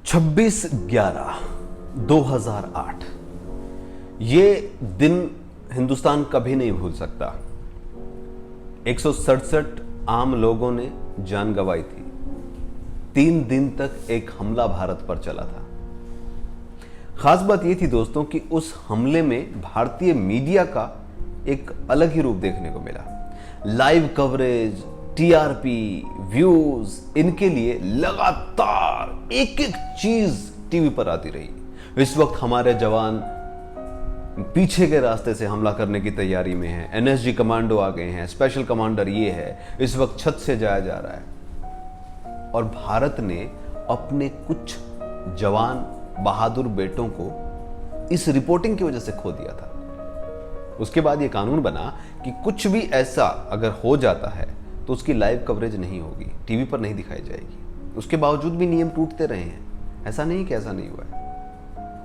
26/11/2008 ये दिन हिंदुस्तान कभी नहीं भूल सकता। 167 आम लोगों ने जान गंवाई थी। 3 दिन तक एक हमला भारत पर चला था। खास बात यह थी दोस्तों कि उस हमले में भारतीय मीडिया का एक अलग ही रूप देखने को मिला। लाइव कवरेज, टीआरपी, व्यूज, इनके लिए लगातार एक एक चीज टीवी पर आती रही। इस वक्त हमारे जवान पीछे के रास्ते से हमला करने की तैयारी में हैं। एनएसजी कमांडो आ गए हैं, स्पेशल कमांडर ये है, इस वक्त छत से जाया जा रहा है। और भारत ने अपने कुछ जवान बहादुर बेटों को इस रिपोर्टिंग की वजह से खो दिया था। उसके बाद यह कानून बना कि कुछ भी ऐसा अगर हो जाता है तो उसकी लाइव कवरेज नहीं होगी, टीवी पर नहीं दिखाई जाएगी। उसके बावजूद भी नियम टूटते रहे हैं। ऐसा नहीं कि ऐसा नहीं हुआ है।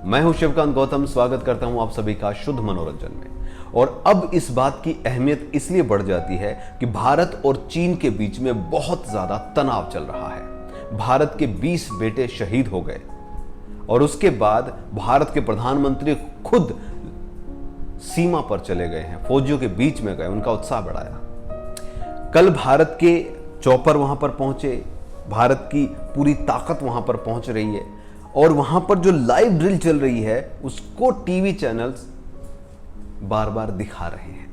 मैं हूं शिवकांत गौतम, स्वागत करता हूं आप सभी का शुद्ध मनोरंजन में। और अब इस बात की अहमियत इसलिए बढ़ जाती है कि भारत और चीन के बीच में बहुत ज्यादा तनाव चल रहा है। भारत के 20 बेटे शहीद हो गए और उसके बाद भारत के प्रधानमंत्री खुद सीमा पर चले गए हैं, फौजियों के बीच में गए, उनका उत्साह बढ़ाया। कल भारत के चॉपर वहां पर पहुंचे, भारत की पूरी ताकत वहां पर पहुंच रही है और वहां पर जो लाइव ड्रिल चल रही है उसको टीवी चैनल्स बार बार दिखा रहे हैं।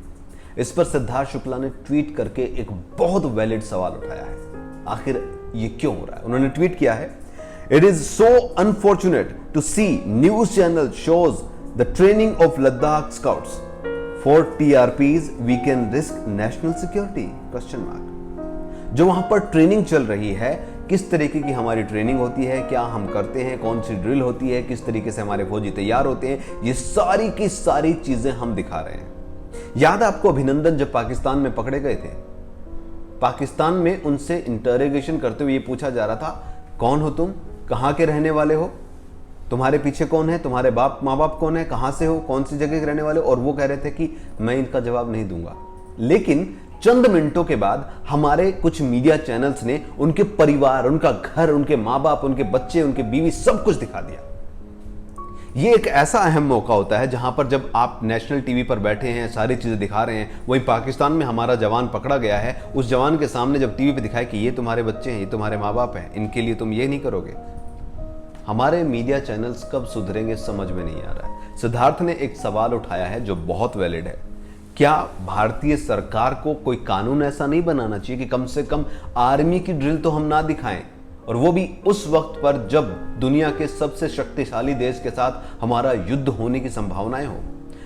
इस पर सिद्धार्थ शुक्ला ने ट्वीट करके एक बहुत वैलिड सवाल उठाया है। आखिर ये क्यों हो रहा है? उन्होंने ट्वीट किया है, it is so unfortunate to see news channel shows the training of Ladakh scouts for TRPs we can risk national security question mark. जो वहां पर ट्रेनिंग चल रही है, किस तरीके की हमारी ट्रेनिंग होती है, क्या हम करते हैं, कौन सी ड्रिल होती है, किस तरीके से हमारे फौजी तैयार होते हैं, ये सारी की सारी चीजें हम दिखा रहे हैं। याद है आपको अभिनंदन जब पाकिस्तान में पकड़े गए थे? पाकिस्तान में उनसे इंटरोगेशन करते हुए ये पूछा जा रहा था, कौन हो तुम, कहां के रहने वाले हो, तुम्हारे पीछे कौन है, तुम्हारे माँ बाप कौन है, कहां से हो, कौन सी जगह के रहने वाले हो? और वो कह रहे थे कि मैं इनका जवाब नहीं दूंगा। लेकिन चंद मिनटों के बाद हमारे कुछ मीडिया चैनल्स ने उनके परिवार, उनका घर, उनके मां बाप, उनके बच्चे, उनके बीवी, सब कुछ दिखा दिया। यह एक ऐसा अहम मौका होता है जहां पर जब आप नेशनल टीवी पर बैठे हैं, सारी चीजें दिखा रहे हैं, वहीं पाकिस्तान में हमारा जवान पकड़ा गया है, उस जवान के सामने जब टीवी पे दिखाए कि ये तुम्हारे बच्चे हैं, ये तुम्हारे माँ बाप हैं, इनके लिए तुम ये नहीं करोगे। हमारे मीडिया चैनल्स कब सुधरेंगे समझ में नहीं आ रहा है। सिद्धार्थ ने एक सवाल उठाया है जो बहुत वैलिड है। क्या भारतीय सरकार को कोई कानून ऐसा नहीं बनाना चाहिए कि कम से कम आर्मी की ड्रिल तो हम ना दिखाएं, और वो भी उस वक्त पर जब दुनिया के सबसे शक्तिशाली देश के साथ हमारा युद्ध होने की संभावनाएं हो,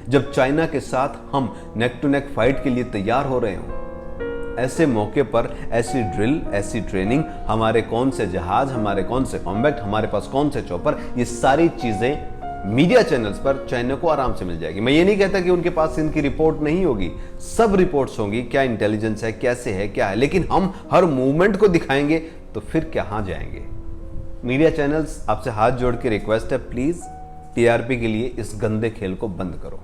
जब चाइना के साथ हम नेक टू नेक फाइट के लिए तैयार हो रहे हों। ऐसे मौके पर ऐसी ड्रिल, ऐसी ट्रेनिंग, हमारे कौन से जहाज, हमारे कौन से कॉम्बैट, हमारे पास कौन से चॉपर, ये सारी चीजें मीडिया चैनल्स पर चाइना को आराम से मिल जाएगी। मैं ये नहीं कहता कि उनके पास इनकी रिपोर्ट नहीं होगी, सब रिपोर्ट्स होंगी, क्या इंटेलिजेंस है, कैसे है, क्या है, लेकिन हम हर मूवमेंट को दिखाएंगे तो फिर कहां जाएंगे? मीडिया चैनल्स, आपसे हाथ जोड़ के रिक्वेस्ट है, प्लीज टीआरपी के लिए इस गंदे खेल को बंद करो।